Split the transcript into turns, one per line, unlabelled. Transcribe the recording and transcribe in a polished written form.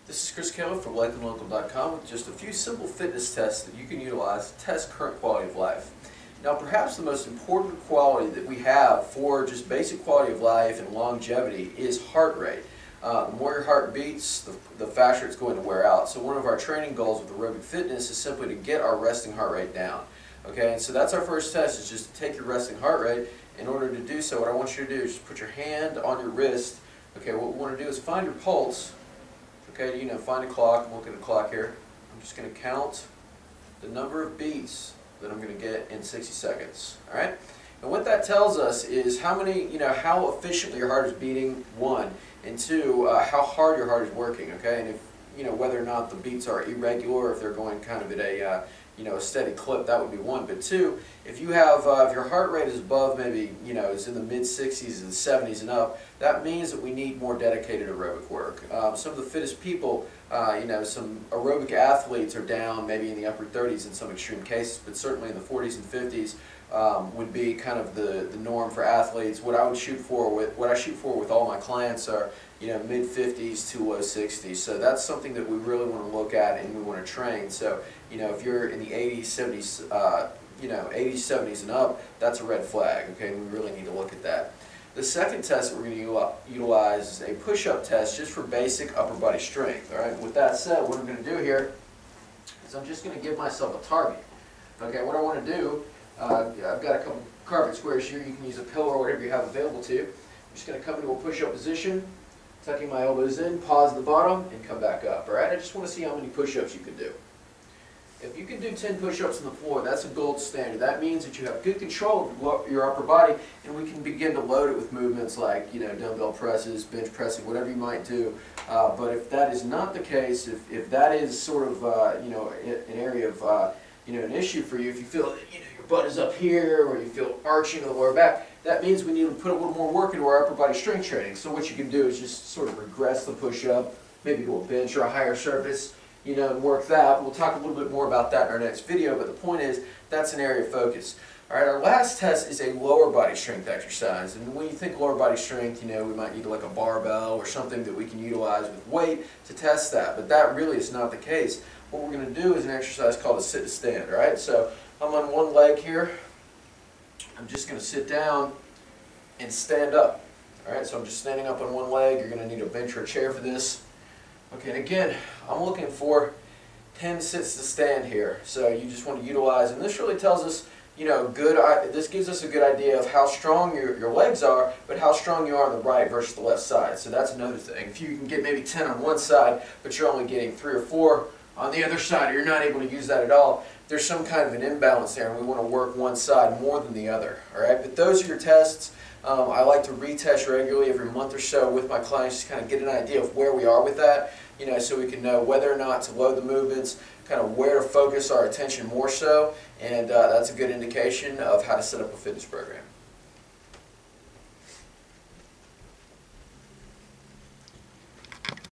This is Chris Keller from LikeandLocal.com with just a few simple fitness tests that you can utilize to test current quality of life. Now, perhaps the most important quality that we have for just basic quality of life and longevity is heart rate. The more your heart beats, the faster it's going to wear out. So one of our training goals with aerobic fitness is simply to get our resting heart rate down. Okay, and so that's our first test, is just to take your resting heart rate. In order to do so, what I want you to do is just put your hand on your wrist. Okay, what we want to do is find your pulse. Okay, find a clock. I'm looking at a clock here. I'm just going to count the number of beats that I'm going to get in 60 seconds. All right, and what that tells us is how efficiently your heart is beating, one, and two, how hard your heart is working. Okay, and if whether or not the beats are irregular, if they're going kind of at a a steady clip, that would be one. But two, if you have if your heart rate is above maybe is in the mid-60s and 70s and up, that means that we need more dedicated aerobic work. Some of the fittest people, some aerobic athletes are down maybe in the upper 30s in some extreme cases, but certainly in the 40s and 50s would be kind of the norm for athletes. What I shoot for with all my clients are mid-50s to low 60s. So that's something that we really want to look at and we want to train. So if you're in the 80s, 70s, 80s, 70s and up, that's a red flag. Okay, and we really need to look at that. The second test that we're going to utilize is a push-up test, just for basic upper body strength. All right. With that said, what I'm going to do here is I'm just going to give myself a target. Okay. What I want to do, I've got a couple carpet squares here. You can use a pillow or whatever you have available to you. I'm just going to come into a push-up position, tucking my elbows in, pause at the bottom, and come back up. All right. I just want to see how many push-ups you can do. If you can do 10 push-ups on the floor, that's a gold standard. That means that you have good control of your upper body, and we can begin to load it with movements like dumbbell presses, bench pressing, whatever you might do. But if that is not the case, if that is sort of an area of an issue for you, if you feel that your butt is up here or you feel arching of the lower back, that means we need to put a little more work into our upper body strength training. So what you can do is just sort of regress the push-up, maybe to a bench or a higher surface, and work that. We'll talk a little bit more about that in our next video, but the point is that's an area of focus. All right, our last test is a lower body strength exercise, and when you think lower body strength, we might need like a barbell or something that we can utilize with weight to test that, but that really is not the case. What we're going to do is an exercise called a sit to stand. All right, so I'm on one leg here. I'm just going to sit down and stand up. All right, so I'm just standing up on one leg. You're going to need a bench or a chair for this. Okay, and again, I'm looking for 10 sits to stand here. So you just want to utilize, and this really tells us, this gives us a good idea of how strong your legs are, but how strong you are on the right versus the left side. So that's another thing. If you can get maybe 10 on one side, but you're only getting 3 or 4 on the other side, or you're not able to use that at all, there's some kind of an imbalance there, and we want to work one side more than the other. All right, but those are your tests. I like to retest regularly every month or so with my clients, just kind of get an idea of where we are with that, so we can know whether or not to load the movements, kind of where to focus our attention more so, and that's a good indication of how to set up a fitness program.